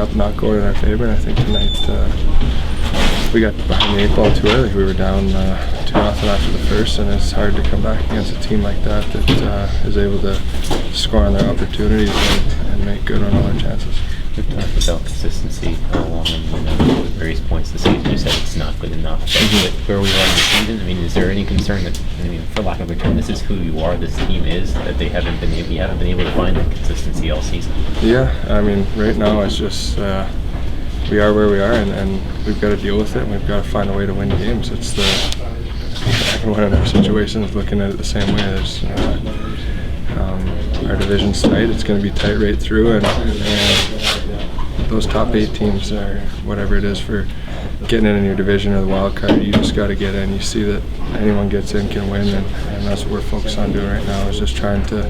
up not going in our favor, and I think tonight we got behind the 8 ball too early. We were down 2-0 after the first, and it's hard to come back against a team like that is able to score on their opportunities and make good on all their chances. We've talked about consistency all along, and at various points this season you said it's not good enough. But where we are in the season, I mean, is there any concern that, I mean, for lack of a term, this is who you are, this team is, that you haven't been able to find that consistency all season? Yeah, I mean, right now it's just we are where we are, and we've got to deal with it, and we've got to find a way to win games. It's everyone in our situation is looking at it the same way. There's our division's tight. It's going to be tight right through, and those top 8 teams, are whatever it is for getting in your division or the wild card, you just got to get in. You see that anyone gets in can win, and that's what we're focused on doing right now, is just trying to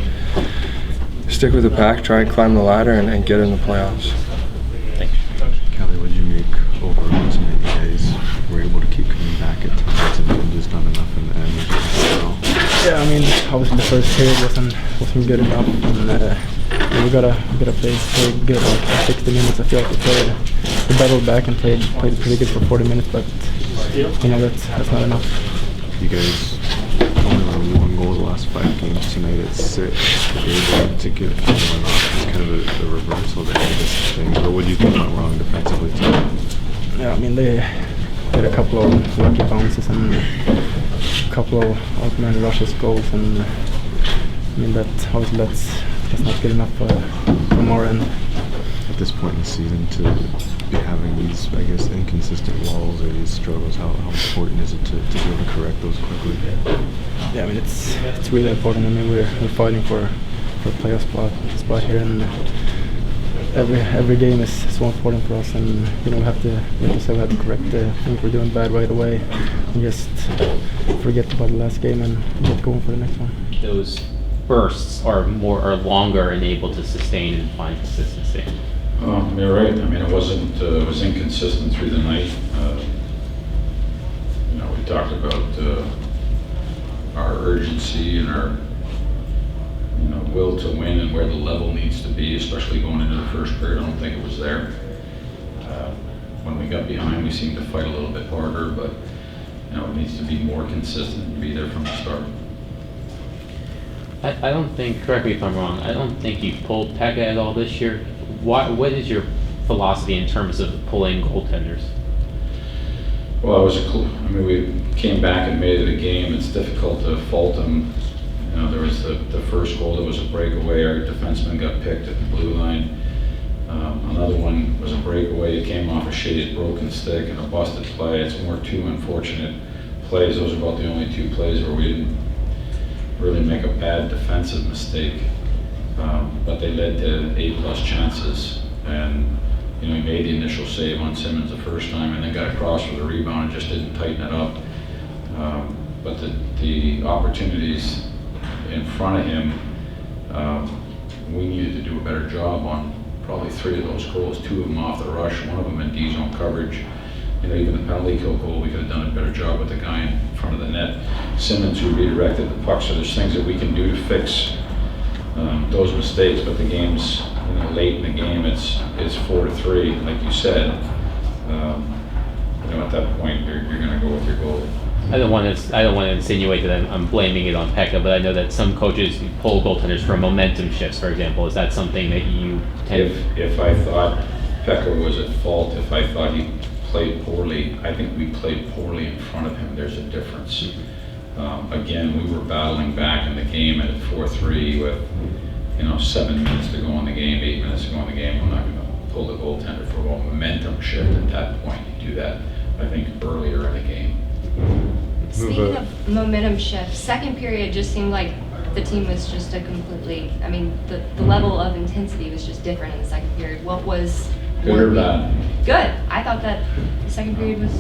stick with the pack, try and climb the ladder, and get in the playoffs. Thanks. Kelly, what did you make overall tonight? You guys were able to keep coming back at times and just not enough in the end. Yeah, I mean, obviously the first period wasn't good enough, and we gotta play good. Like 60 minutes, I feel like we battled back and played pretty good for 40 minutes, but that's not enough. You guys only run 1 goal the last 5 games. Tonight at 6. You're able to get one off. It's kind of a reversal there, I guess, things. But what do you think went wrong defensively tonight? Yeah, I mean, they had a couple of lucky bounces and a couple of out-man rushes goals, and I mean obviously that's not good enough from our end. At this point in the season, to be having these, I guess, inconsistent walls or these struggles, how important is it to be able to correct those quickly? Yeah, I mean it's really important. I mean we're fighting for a playoff spot here, and every game is so important for us, and we have to correct the things we're doing bad right away, and just forget about the last game and get going for the next one. Those bursts are longer and able to sustain and find consistency. You're right. I mean, it was inconsistent through the night. We talked about our urgency and our will to win and where the level needs to be, especially going into the first period. I don't think it was there. When we got behind, we seemed to fight a little bit harder, but it needs to be more consistent and be there from the start. I don't think, correct me if I'm wrong, I don't think you pulled Pekka at all this year. What is your philosophy in terms of pulling goaltenders? Well, we came back and made it a game. It's difficult to fault them. There was the first goal that was a breakaway. Our defenseman got picked at the blue line. Another one was a breakaway. It came off of Shea's broken stick and a busted play. It's more 2 unfortunate plays. Those are about the only 2 plays where we didn't really make a bad defensive mistake. But they led to 8+ chances. And he made the initial save on Simmons the first time and then got across for the rebound and just didn't tighten it up. But the opportunities in front of him, we needed to do a better job on probably 3 of those goals, 2 of them off the rush, 1 of them in D-zone coverage. Even the penalty kill goal, we could have done a better job with the guy in front of the net. Simmons, who redirected the puck, so there's things that we can do to fix those mistakes, but the game's late in the game, it's 4-3, like you said. At that point, you're going to go with your goalie. I don't want to insinuate that I'm blaming it on Pekka, but I know that some coaches pull goaltenders for momentum shifts, for example. Is that something that you tend? If I thought Pekka was at fault, if I thought he played poorly, I think we played poorly in front of him. There's a difference. Again, we were battling back in the game at 4-3 with 7 minutes to go in the game, 8 minutes to go in the game. I'm not going to pull the goaltender for a momentum shift at that point. You do that, I think, earlier in the game. Speaking of momentum shift, second period just seemed like the team was just the level of intensity was just different in the second period. What was good or bad? Good. I thought that the second period was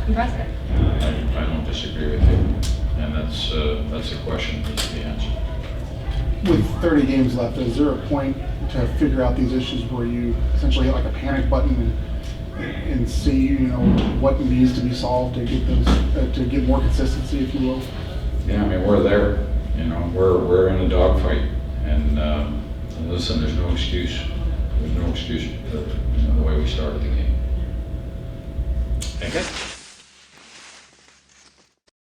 impressive. I don't disagree with you, and that's a question that needs to be answered. With 30 games left, is there a point to figure out these issues where you essentially hit like a panic button and see what needs to be solved to get those to get more consistency, if you will? Yeah, I mean, we're there. We're in a dogfight, and listen, there's no excuse. there's no excuse for the way we started the game. Okay.